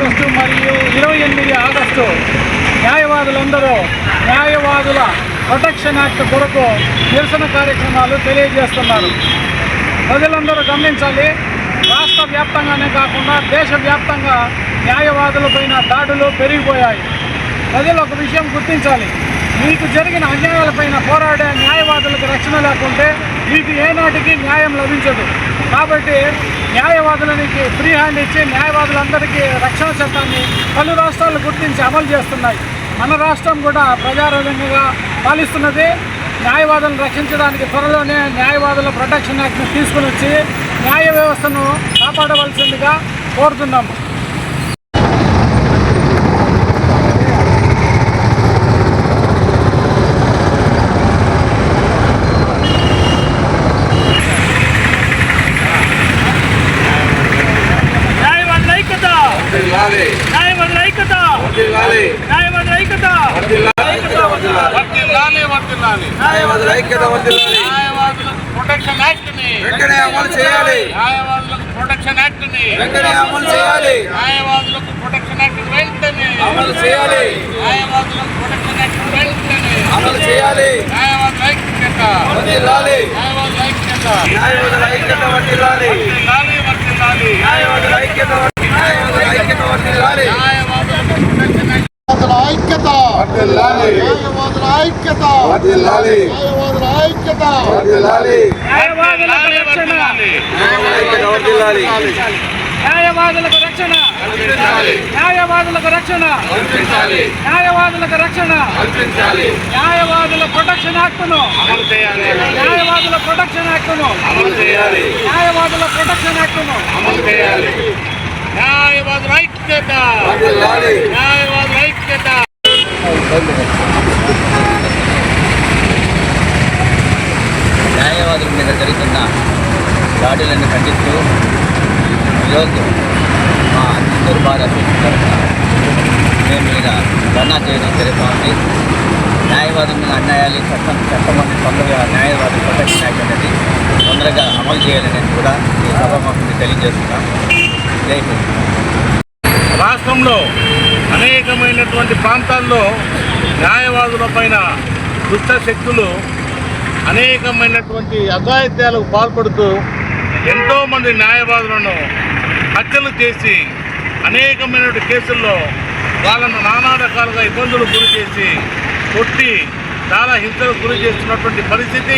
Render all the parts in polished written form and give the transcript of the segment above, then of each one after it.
August మరియు 28 August న్యాయవాదులందరూ న్యాయవాదుల protection act కొరకు నిరసన కార్యక్రమాలు తెలియజేస్తున్నారు. ప్రజలందరూ గమనించాలి, రాష్ట్ర వ్యాప్తంగానే కాకుండా దేశవ్యాప్తంగా న్యాయవాదులపైన దాడులు పెరిగిపోయాయి. ప్రజలు ఒక విషయం గుర్తించాలి, మీకు జరిగిన అన్యాయాలపైన పోరాడే న్యాయవాదులకు రక్షణ లేకుంటే మీకు ఏనాటికి న్యాయం లభించదు. కాబట్టి న్యాయవాదులకి ఫ్రీ హ్యాండ్ ఇచ్చి న్యాయవాదులందరికీ రక్షణ చట్టాన్ని పలు రాష్ట్రాలు గుర్తించి అమలు చేస్తున్నాయి. మన రాష్ట్రం కూడా ప్రజారంగంగా పాలిస్తున్నది. న్యాయవాదులను రక్షించడానికి త్వరలోనే న్యాయవాదుల ప్రొటెక్షన్ యాక్ట్ని తీసుకుని వచ్చి న్యాయ వ్యవస్థను కాపాడవలసిందిగా కోరుతున్నాము. ప్రొటెక్షన్ యాక్ట్ ని వెంటనే అమలు చేయాలి. న్యాయవాదులకు ప్రొటెక్షన్ యాక్ట్ ని వెంటనే అమలు చేయాలి. న్యాయవాదులకు ప్రొటెక్షన్ యాక్ట్ వెంటనే అమలు చేయాలి. న్యాయవాదులకు ప్రొటెక్షన్ యాక్ట్ వెంటనే అమలు చేయాలి. న్యాయవాదుల ఐక్యత వర్ధిల్లాలి. న్యాయవాదుల ఐక్యత న్యాయవాదుల ఐక్యత వర్ధిల్లాలి. వర్ధిల్లాలి. న్యాయవాదుల ఐక్యత న్యాయవాదుల ఐక్యత వర్ధిల్లాలి. న్యాయవాదులకు ప్రొటెక్షన్ యాక్ట్ ఐక్యత వర్ధిల్లాలి. న్యాయవాదుల ఐక్యత వర్ధిల్లాలి. న్యాయవాదుల ఐక్యత వర్ధిల్లాలి. న్యాయవాదులకు రక్షణ న్యాయవాదులకు రక్షణ న్యాయవాదులకు రక్షణ న్యాయవాదులకు రక్షణ న్యాయవాదుల ప్రొటెక్షన్ యాక్ట్ను అమలు చేయాలి. న్యాయవాదుల ప్రొటెక్షన్ యాక్ట్ను అమలు చేయాలి. న్యాయవాదుల ప్రొటెక్షన్ యాక్ట్ను అమలు చేయాలి. న్యాయవాదుల ఐక్యత వర్ధిల్లాలి. న్యాయవాదుల ఐక్యత న్యాయవాదుల మీద జరుగుతున్న దాడులను ఖండిస్తూ ఈరోజు మా చిత్తూరు బార్ అసోసియేషన్ తరఫున మేము మీద ధర్నా చేయడం జరుగుతుంది. న్యాయవాదుల మీద అన్యాయాలు చట్టమంది తొందరగా న్యాయవాదుల ప్రొటెక్షన్ యాక్ట్ అనేది తొందరగా అమలు చేయాలని కూడా ఈ సభాముఖంగా తెలియజేస్తున్నాం. జై హింద్. రాష్ట్రంలో అనేకమైనటువంటి ప్రాంతాల్లో న్యాయవాదుల పైన దుష్ట శక్తులు అనేకమైనటువంటి అఘాయిత్యాలకు పాల్పడుతూ ఎంతోమంది న్యాయవాదులను హత్యలు చేసి అనేకమైనటువంటి కేసుల్లో వాళ్ళను నానా రకాలుగా ఇబ్బందులు గురి చేసి కొట్టి చాలా హింసలకు గురి చేస్తున్నటువంటి పరిస్థితి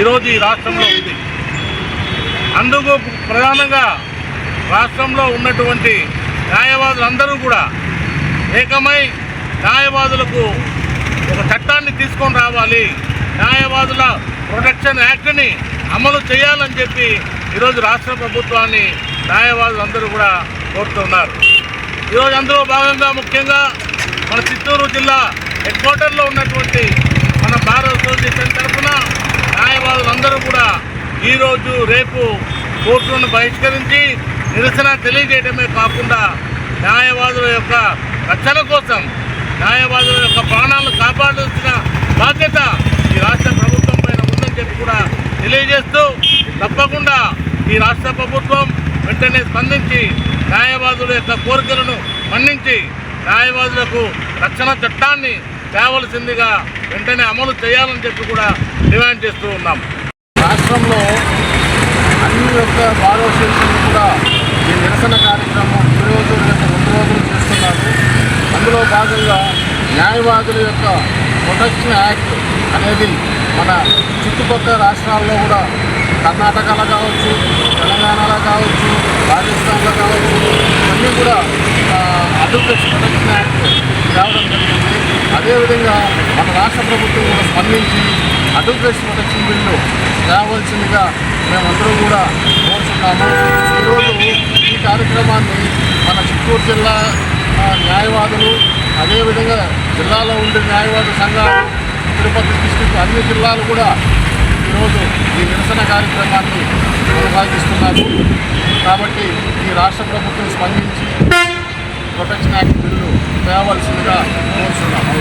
ఈరోజు ఈ రాష్ట్రంలో ఉంది. అందుకు ప్రధానంగా రాష్ట్రంలో ఉన్నటువంటి న్యాయవాదులందరూ కూడా ఏకమై న్యాయవాదులకు ఒక చట్టాన్ని తీసుకొని రావాలి, న్యాయవాదుల ప్రొటెక్షన్ యాక్ట్ని అమలు చేయాలని చెప్పి ఈరోజు రాష్ట్ర ప్రభుత్వాన్ని న్యాయవాదులందరూ కూడా కోరుతున్నారు. ఈరోజు అందులో భాగంగా ముఖ్యంగా మన చిత్తూరు జిల్లా హెడ్ క్వార్టర్లో ఉన్నటువంటి మన బార్ అసోసియేషన్ తరఫున న్యాయవాదులందరూ కూడా ఈరోజు రేపు కోర్టులను బహిష్కరించి నిరసన తెలియజేయడమే కాకుండా న్యాయవాదుల యొక్క రక్షణ కోసం న్యాయవాదుల యొక్క ప్రాణాలను కాపాడాల్సిన బాధ్యత ఈ రాష్ట్ర ప్రభుత్వం పైన ఉందని చెప్పి కూడా తెలియజేస్తూ తప్పకుండా ఈ రాష్ట్ర ప్రభుత్వం వెంటనే స్పందించి న్యాయవాదుల యొక్క కోరికలను మన్నించి న్యాయవాదులకు రక్షణ చట్టాన్ని తేవలసిందిగా వెంటనే అమలు చేయాలని చెప్పి కూడా డిమాండ్ చేస్తూ ఉన్నాం. రాష్ట్రంలో అన్ని యొక్క బార్ అసోసియేషన్లు కూడా ఈ నిరసన కార్యక్రమం ఈరోజు రేపు 2 రోజులు చేస్తున్నారు. అందులో భాగంగా న్యాయవాదుల యొక్క ప్రొటెక్షన్ యాక్ట్ అనేది మన చుట్టుపక్కల రాష్ట్రాల్లో కూడా కర్ణాటకలో కావచ్చు, తెలంగాణలో కావచ్చు, రాజస్థాన్లో కావచ్చు, ఇవన్నీ కూడా అడ్వకేట్స్ ప్రొటెక్షన్ యాక్ట్ తేవడం జరిగింది. అదేవిధంగా మన రాష్ట్ర ప్రభుత్వం కూడా స్పందించి అడ్వకేట్స్ ప్రొటెక్షన్ బిల్లు తేవలసిందిగా మేమందరూ కూడా కోరుతున్నాము. ఈరోజు ఈ కార్యక్రమాన్ని మన చిత్తూరు జిల్లా న్యాయవాదులు, అదేవిధంగా జిల్లాలో ఉండే న్యాయవాద సంఘాలు, తిరుపతి డిస్ట్రిక్ట్ అన్ని జిల్లాలు కూడా ఈరోజు ఈ నిరసన కార్యక్రమాన్ని కొనసాగిస్తున్నారు. కాబట్టి ఈ రాష్ట్ర ప్రభుత్వం స్పందించి ప్రొటెక్షన్ యాక్ట్ బిల్లు తేవలసిందిగా కోరుతున్నాము.